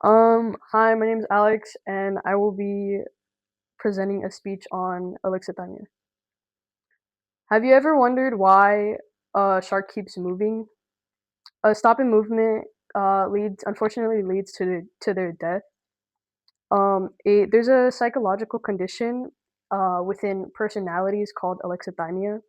Hi, my name is Alex, and I will be presenting a speech on Alexithymia. Have you ever wondered why a shark keeps moving? A stop in movement unfortunately leads to their death. There's a psychological condition within personalities called alexithymia.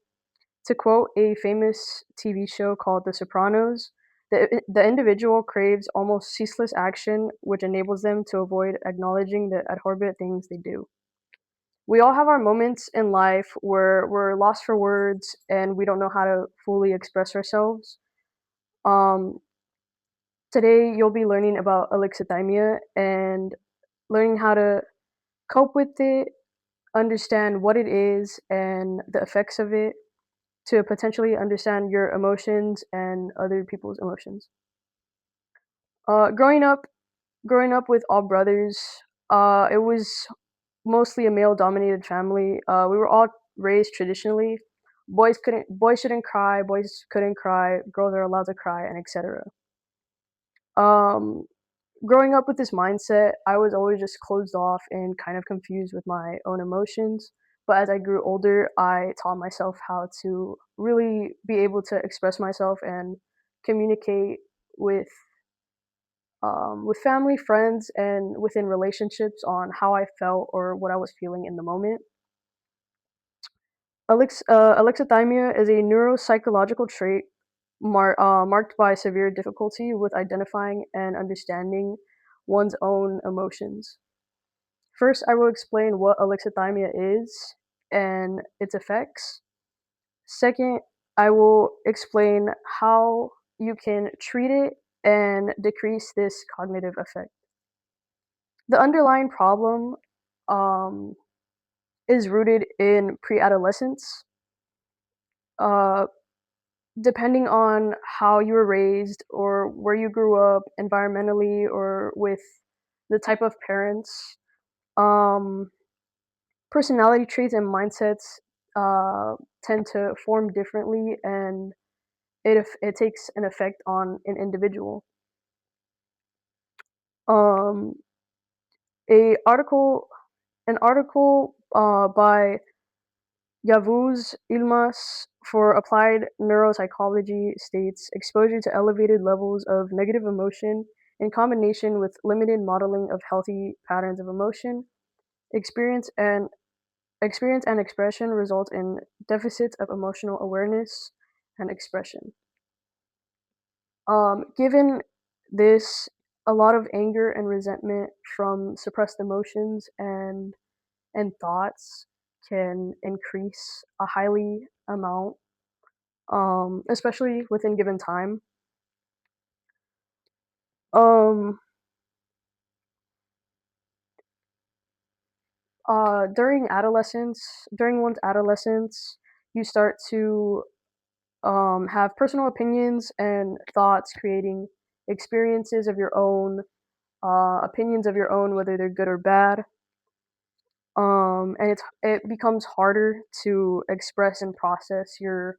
To quote a famous TV show called The Sopranos, the individual craves almost ceaseless action, which enables them to avoid acknowledging the abhorrent things they do. We all have our moments in life where we're lost for words and we don't know how to fully express ourselves. Um, Today, you'll be learning about alexithymia and learning how to cope with it, understand what it is and the effects of it, to potentially understand your emotions and other people's emotions. Uh, growing up, growing up with all brothers, it was mostly a male-dominated family. We were all raised traditionally. Boys shouldn't cry. Boys couldn't cry. Girls are allowed to cry, and etc. Um, Growing up with this mindset, I was always just closed off and kind of confused with my own emotions. But as I grew older, I taught myself how to really be able to express myself and communicate with with family, friends, and within relationships on how I felt or what I was feeling in the moment. Alexithymia is a neuropsychological trait marked by severe difficulty with identifying and understanding one's own emotions. First, I will explain what alexithymia is and its effects. Second, I will explain how you can treat it and decrease this cognitive effect. The underlying problem um, is rooted in pre-adolescence. Uh, Depending on how you were raised or where you grew up environmentally or with the type of parents, um, personality traits and mindsets uh, tend to form differently, and it takes an effect on an individual. Um, a article an article by Yavuz Ilmas for applied neuropsychology states exposure to elevated levels of negative emotion in combination with limited modeling of healthy patterns of emotion, experience and experience and expression result in deficits of emotional awareness and expression. Given this, a lot of anger and resentment from suppressed emotions and thoughts can increase a highly amount, especially within given time. Um, During during one's adolescence, you start to have personal opinions and thoughts, creating experiences of your own, opinions of your own, whether they're good or bad. And it becomes harder to express and process your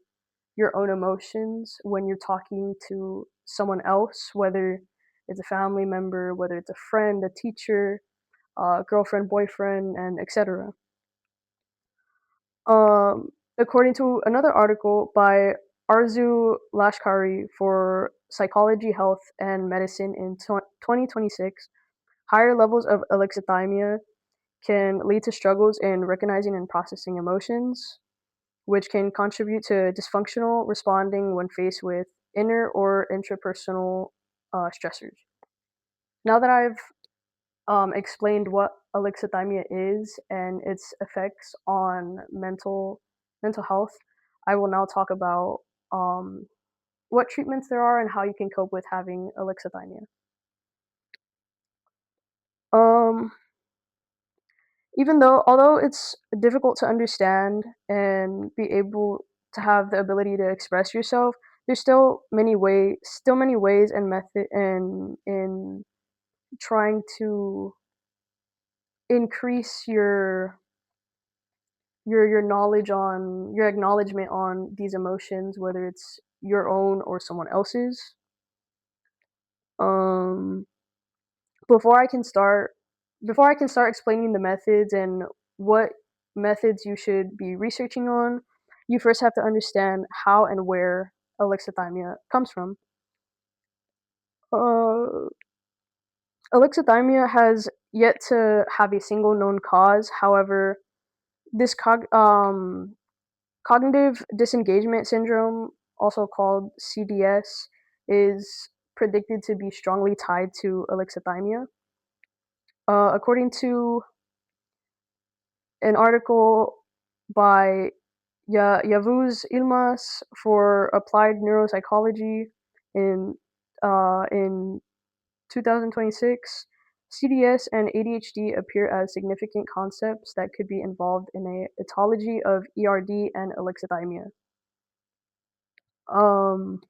own emotions when you're talking to someone else, whether it's a family member, whether it's a friend, a teacher, girlfriend, boyfriend, and etc. Um, According to another article by Arzu Lashkari for Psychology, Health, and Medicine in 2026, higher levels of alexithymia can lead to struggles in recognizing and processing emotions, which can contribute to dysfunctional responding when faced with inner or intrapersonal stressors. Now that I've explained what alexithymia is and its effects on mental health, I will now talk about um, what treatments there are and how you can cope with having alexithymia. Um, although it's difficult to understand and be able to have the ability to express yourself, there's still many ways and method in trying to increase your knowledge on your acknowledgement on these emotions, whether it's your own or someone else's. Um, Before I can start before I can start explaining the methods and what methods you should be researching on, you first have to understand how and where alexithymia comes from. Uh, Alexithymia has yet to have a single known cause. However, this cognitive disengagement syndrome, also called CDS, is predicted to be strongly tied to alexithymia. According to an article by Yavuz Ilmaz for Applied Neuropsychology in in 2026, CDS and ADHD appear as significant concepts that could be involved in a etiology of ERD and alexithymia. Um,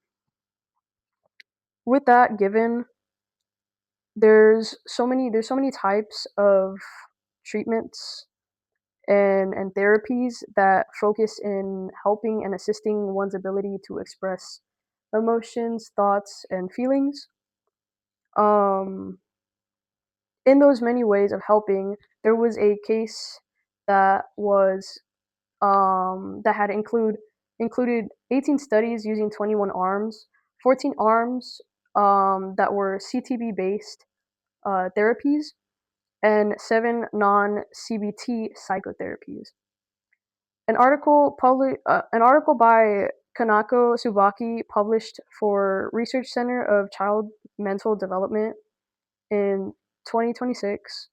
with that given, there's so many types of treatments and therapies that focus in helping and assisting one's ability to express emotions, thoughts, and feelings. Um, in those many ways of helping, there was a case that was that had included 18 studies using 21 arms, 14 arms that were CTB based therapies, and 7 non-CBT psychotherapies. An article by Kanako Tsubaki, published for Research Center of Child Mental Development in 2026,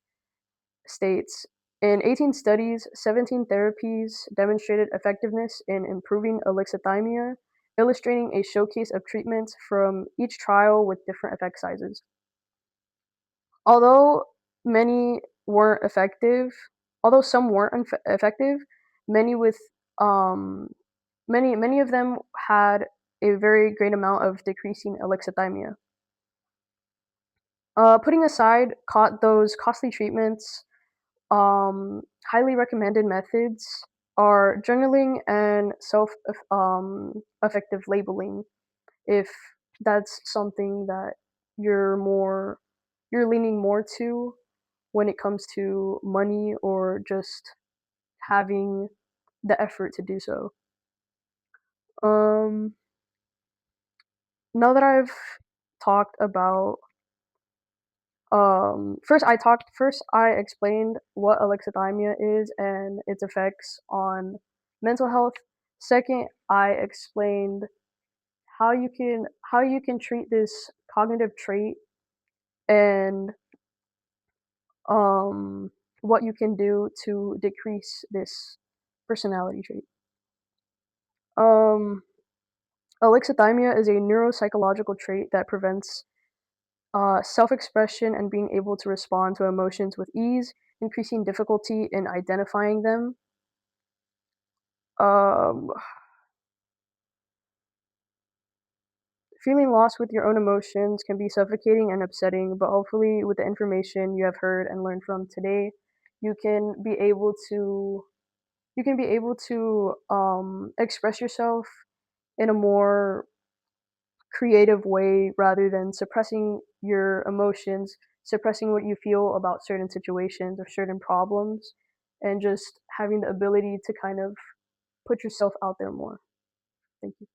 states in 18 studies, 17 therapies demonstrated effectiveness in improving alexithymia, illustrating a showcase of treatments from each trial with different effect sizes. Although many weren't effective, although some weren't effective, many with um, many of them had a very great amount of decreasing alexithymia. Putting aside those costly treatments, highly recommended methods are journaling and self effective labeling, if that's something that you're more you're leaning more to when it comes to money or just having the effort to do so. Um, Now that I've talked about first I explained what alexithymia is and its effects on mental health. Second, I explained how you can treat this cognitive trait and um what you can do to decrease this personality trait. Um Alexithymia is a neuropsychological trait that prevents self-expression and being able to respond to emotions with ease, increasing difficulty in identifying them. Um, Feeling lost with your own emotions can be suffocating and upsetting, but hopefully, with the information you have heard and learned from today, you can be able to express yourself in a more creative way rather than suppressing your emotions, suppressing what you feel about certain situations or certain problems, and just having the ability to kind of put yourself out there more. Thank you.